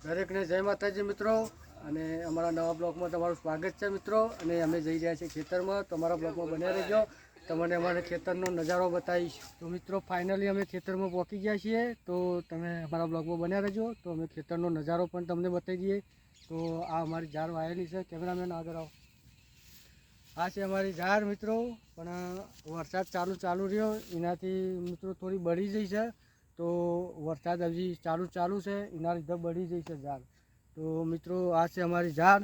દરેકને જય માતાજી મિત્રો અને અમારા નવા બ્લોગમાં તમારું સ્વાગત છે મિત્રો। અને અમે જઈ રહ્યા છીએ ખેતરમાં, તો અમારા બ્લોગમાં બન્યા રહેજો। તમને અમારે ખેતરનો નજારો બતાવીશ। તો મિત્રો ફાઇનલી અમે ખેતરમાં પહોંચી ગયા છીએ, તો તમે અમારા બ્લોગમાં બન્યા રહેજો। તો અમે ખેતરનો નજારો પણ તમને બતાવી દઈએ। તો આ અમારી ઝાડ વાયેલી છે, કેમેરામેન આગળ આવો। આ છે અમારી ઝાડ મિત્રો, પણ વરસાદ ચાલુ રહ્યો એનાથી મિત્રો થોડી બળી જઈ છે। તો વરસાદ હજી ચાલુ છે, એના લીધે બળી જઈ છે ઝાડ। તો મિત્રો આ છે અમારી ઝાડ,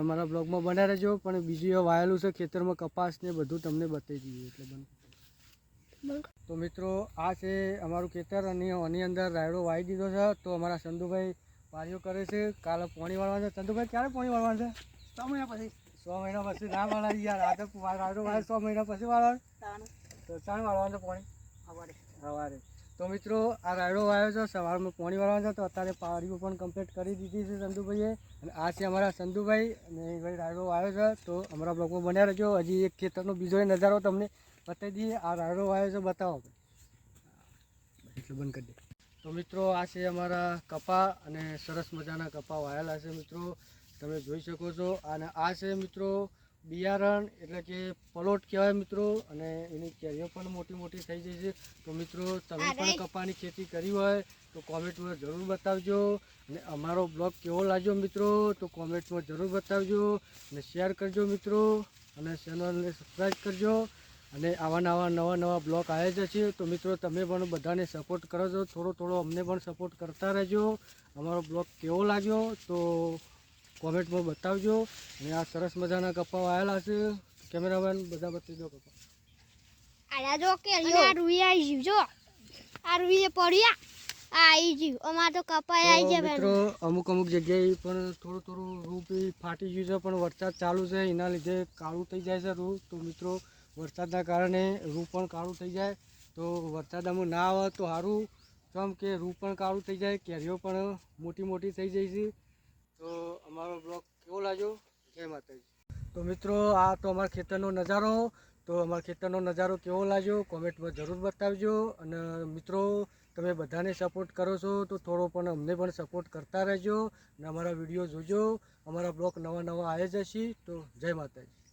અમારા બ્લોગમાં બન્યા રહેજો। પણ બીજું એ વાયેલું છે ખેતરમાં, કપાસ ને બધું તમને બતાવી દઈએ એટલે બંધ। તો મિત્રો આ છે અમારું ખેતર અને આની અંદર રાયડો વાવી દીધો છે। તો અમારા ચંદુભાઈ પારીઓ કરે છે, કાલે પાણી વાળવાનું છે। ચંદુભાઈ ક્યારે પાણી વાળવાનું છે? 6 મહિના પછી। 6 મહિના પછી ના વાળાય યાર, આ તો રાયડો વાવે 6 મહિના પછી વાળવાનું। તો ચાણ વાળવાનું છે પાણી? સવારે। તો મિત્રો આ રાયડો વાવ્યો છે, સવારમાં પાણી વાળવાનું છે। તો અત્યારે પાણીઓ પણ કમ્પ્લીટ કરી દીધી છે ચંદુભાઈએ। અને આ છે અમારા ચંદુભાઈ, અને ભાઈ રાયડો વાવ્યો છે। તો અમારા બ્લોગમાં બન્યા રહેજો। હજી એક ખેતરનો બીજો નજારો તમને બતાવી દઈએ। આ રાયડો વાવ્યો છે, બતાવો એટલે બંધ કરી દે। તો મિત્રો આ છે અમારા કપા, અને સરસ મજાના કપા વાયેલા છે મિત્રો, તમે જોઈ શકો છો। અને આ છે મિત્રો બિયારણ, એટલે કે પલોટ કહેવાય મિત્રો, અને એની કેરીઓ પણ મોટી થઈ જાય છે। તો મિત્રો તમે પણ કપાની ખેતી કરી હોય તો કોમેન્ટમાં જરૂર બતાવજો। અને અમારો બ્લોગ કેવો લાગ્યો મિત્રો તો કોમેન્ટમાં જરૂર બતાવજો, અને શેર કરજો મિત્રો, અને ચેનલને સબસ્ક્રાઈબ કરજો। અને નવા બ્લોગ આવ્યા છે, તો મિત્રો તમે પણ બધાને સપોર્ટ કરો છો, થોડો અમને પણ સપોર્ટ કરતા રહેજો। અમારો બ્લોગ કેવો લાગ્યો તો કોમેન્ટમાં બતાવજો। અને આ સરસ મજાના કપા વાયેલા છે, કેમેરામેન બધા બતાવી દો કપા। આલા જો કે આ રૂઈ આવી ગયું, જો આ રૂઈ પડ્યા આ આવી ગયું, અમાર તો કપાઈ આવી જાય મિત્રો। અમુક જગ્યાએ પણ થોડું રૂ બી ફાટી ગયું છે, પણ વરસાદ ચાલુ છે એના લીધે કાળું થઈ જાય છે રૂ। તો મિત્રો વરસાદના કારણે રૂ પણ કાળું થઈ જાય, તો વરસાદમાં ના આવે તો સારું, કેમ કે રૂ પણ કાળું થઈ જાય, કેરીઓ પણ મોટી થઈ જાય છે। તો અમારો બ્લોગ કેવો લાગ્યો? જય માતાજી। તો મિત્રો આ તો અમારા ખેતરનો નજારો, તો અમારા ખેતરનો નજારો કેવો લાગ્યો કોમેન્ટમાં જરૂર બતાવજો। અને મિત્રો તમે બધાને સપોર્ટ કરો છો તો થોડો પણ અમને પણ સપોર્ટ કરતા રહેજો, અને અમારા વિડીયો જોજો। અમારા બ્લોગ નવા આવે જશે। તો જય માતાજી।